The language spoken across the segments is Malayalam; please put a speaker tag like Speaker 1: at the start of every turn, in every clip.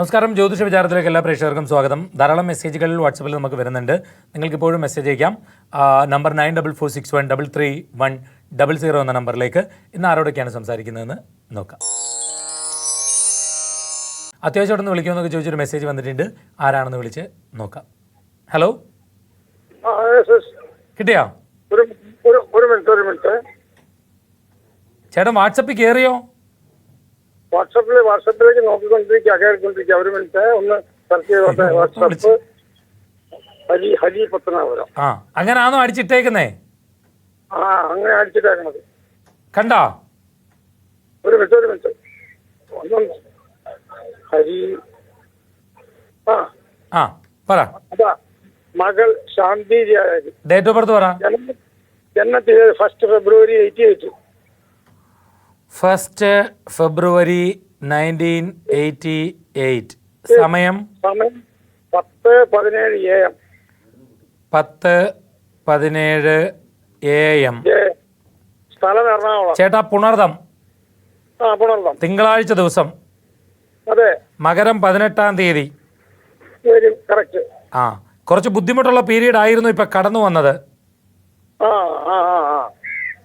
Speaker 1: നമസ്കാരം. ജ്യോതിഷ വിചാരത്തിലേക്ക് എല്ലാ പ്രേക്ഷകർക്കും സ്വാഗതം. ധാരാളം മെസ്സേജുകൾ വാട്സപ്പിൽ നമുക്ക് വരുന്നുണ്ട്. നിങ്ങൾക്കിപ്പോഴും മെസ്സേജ് അയക്കാം. നമ്പർ 9446133100 എന്ന നമ്പറിലേക്ക്. ഇന്ന് ആരോടൊക്കെയാണ് സംസാരിക്കുന്നതെന്ന് നോക്കാം. അത്യാവശ്യമായിട്ടൊന്ന് വിളിക്കുമെന്നൊക്കെ ചോദിച്ചൊരു മെസ്സേജ് വന്നിട്ടുണ്ട്. ആരാണെന്ന് വിളിച്ച് നോക്കാം. ഹലോ, കിട്ടിയോ?
Speaker 2: ഒരു മിനിറ്റ്.
Speaker 1: ചേട്ടൻ വാട്സപ്പിൽ കയറിയോ?
Speaker 2: വാട്സപ്പിലേക്ക് നോക്കിക്കൊണ്ടിരിക്കുക. ഒരു മിനിറ്റ് ഒന്ന് സെർച്ച് ചെയ്തോട്ടെ. വാട്സപ്പ് ഹരി പത്തനാപുരം.
Speaker 1: അങ്ങനാണോ അടിച്ചിട്ടേക്കുന്നേ?
Speaker 2: അങ്ങനെ അടിച്ചിട്ടേക്കണത്
Speaker 1: കണ്ടോ?
Speaker 2: ഒരു മിനിറ്റ് ഒന്നും ഹരി
Speaker 1: പറ.
Speaker 2: അതാ മകൾ ശാന്തി.
Speaker 1: ഡേറ്റ് ഓഫ് ബർത്ത് പറ.
Speaker 2: ജനനത്തീയതി 1 ഫെബ്രുവരി 88.
Speaker 1: 1 ഫെബ്രുവരി 1988. സമയം
Speaker 2: 10:17 AM.
Speaker 1: 10:17 AM.
Speaker 2: സ്ഥലം എറണാകുളം.
Speaker 1: ചേട്ടാ, പുണർദം.
Speaker 2: പുണർദം.
Speaker 1: തിങ്കളാഴ്ച ദിവസം.
Speaker 2: അതെ.
Speaker 1: മകരം 18-ാം തീയതി.
Speaker 2: കറക്റ്റ്.
Speaker 1: കുറച്ച് ബുദ്ധിമുട്ടുള്ള പീരീഡ് ആയിരുന്നു ഇപ്പൊ കടന്നു വന്നത്.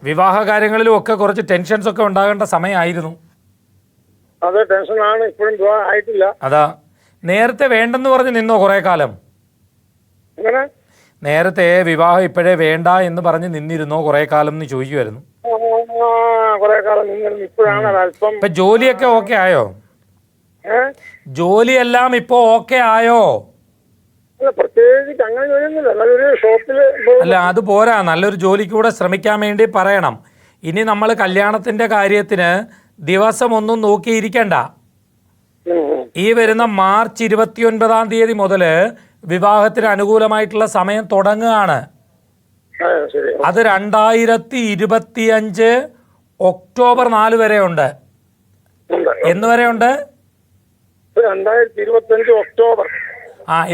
Speaker 1: വിവാഹ കാര്യങ്ങളിലും ഒക്കെ കുറച്ച് ടെൻഷൻസ് ഒക്കെ ഉണ്ടാകേണ്ട സമയമായിരുന്നു.
Speaker 2: അതെ, ടെൻഷനാണ്. ഇപ്പോഴും വിവാഹം ആയിട്ടില്ല.
Speaker 1: അതാ. നേരത്തെ വേണ്ടെന്ന് പറഞ്ഞ് നിന്നോ കുറെ കാലം? നേരത്തെ വിവാഹം ഇപ്പോഴേ വേണ്ട എന്ന് പറഞ്ഞ് നിന്നിരുന്നോ കുറെ കാലം എന്ന് ചോദിക്കുമായിരുന്നു.
Speaker 2: കുറെ കാലം നിന്നിരുന്നു. ഇപ്പോഴാണ് അല്പം.
Speaker 1: ഇപ്പൊ ജോലിയൊക്കെ ഓക്കെ ആയോ? ജോലിയെല്ലാം ഇപ്പൊ ഓക്കെ ആയോ?
Speaker 2: പ്രത്യേകിച്ച് അങ്ങനെ ജോലിയൊന്നുമില്ല. നല്ലൊരു ഷോപ്പില്.
Speaker 1: അല്ല, അത് പോരാ. നല്ലൊരു ജോലിക്ക് കൂടെ ശ്രമിക്കാൻ വേണ്ടി പറയണം. ഇനി നമ്മൾ കല്യാണത്തിന്റെ കാര്യത്തിന് ദിവസമൊന്നും നോക്കിയിരിക്കണ്ട. ഈ വരുന്ന മാർച്ച് 29-ാം തീയതി മുതൽ വിവാഹത്തിന് അനുകൂലമായിട്ടുള്ള സമയം തുടങ്ങുകയാണ്. അത് 2025 ഒക്ടോബർ 4 വരെ ഉണ്ട്. എന്ന് വരെ ഉണ്ട്?
Speaker 2: 2025 ഒക്ടോബർ.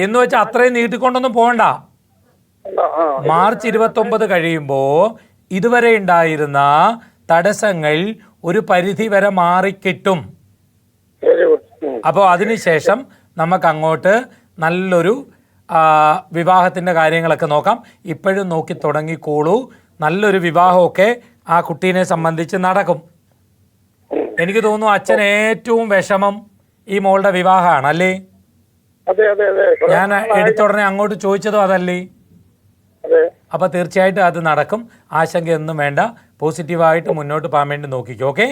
Speaker 1: എന്ന് വെച്ചാൽ അത്രയും നീട്ടിക്കൊണ്ടൊന്നും പോകണ്ട. മാർച്ച് 29 കഴിയുമ്പോൾ ഇതുവരെ ഉണ്ടായിരുന്ന തടസ്സങ്ങൾ ഒരു പരിധി വരെ മാറിക്കിട്ടും. അപ്പോൾ അതിനുശേഷം നമുക്ക് അങ്ങോട്ട് നല്ലൊരു വിവാഹത്തിൻ്റെ കാര്യങ്ങളൊക്കെ നോക്കാം. ഇപ്പോഴും നോക്കി തുടങ്ങിക്കോളൂ. നല്ലൊരു വിവാഹമൊക്കെ ആ കുട്ടീനെ സംബന്ധിച്ച് നടക്കും. എനിക്ക് തോന്നുന്നു അച്ഛൻ ഏറ്റവും വിഷമം ഈ മോളുടെ വിവാഹമാണ് അല്ലേ? ഞാൻ എടുത്തുടനെ അങ്ങോട്ട് ചോദിച്ചതും അതല്ലേ? അപ്പൊ തീർച്ചയായിട്ടും അത് നടക്കും. ആശങ്കയൊന്നും വേണ്ട. പോസിറ്റീവായിട്ട് മുന്നോട്ട് പോകാൻ വേണ്ടി നോക്കിക്കോ. ഓക്കെ,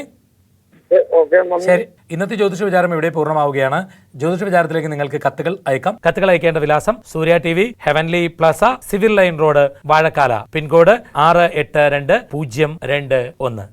Speaker 1: ശരി. ഇന്നത്തെ ജ്യോതിഷ വിചാരം ഇവിടെ പൂർണ്ണമാവുകയാണ്. ജ്യോതിഷ വിചാരത്തിലേക്ക് നിങ്ങൾക്ക് കത്തുകൾ അയക്കാം. കത്തുകൾ അയക്കേണ്ട വിലാസം Surya TV, heavenly plaza, civil line road, Vazhakkala. Pin code 682021.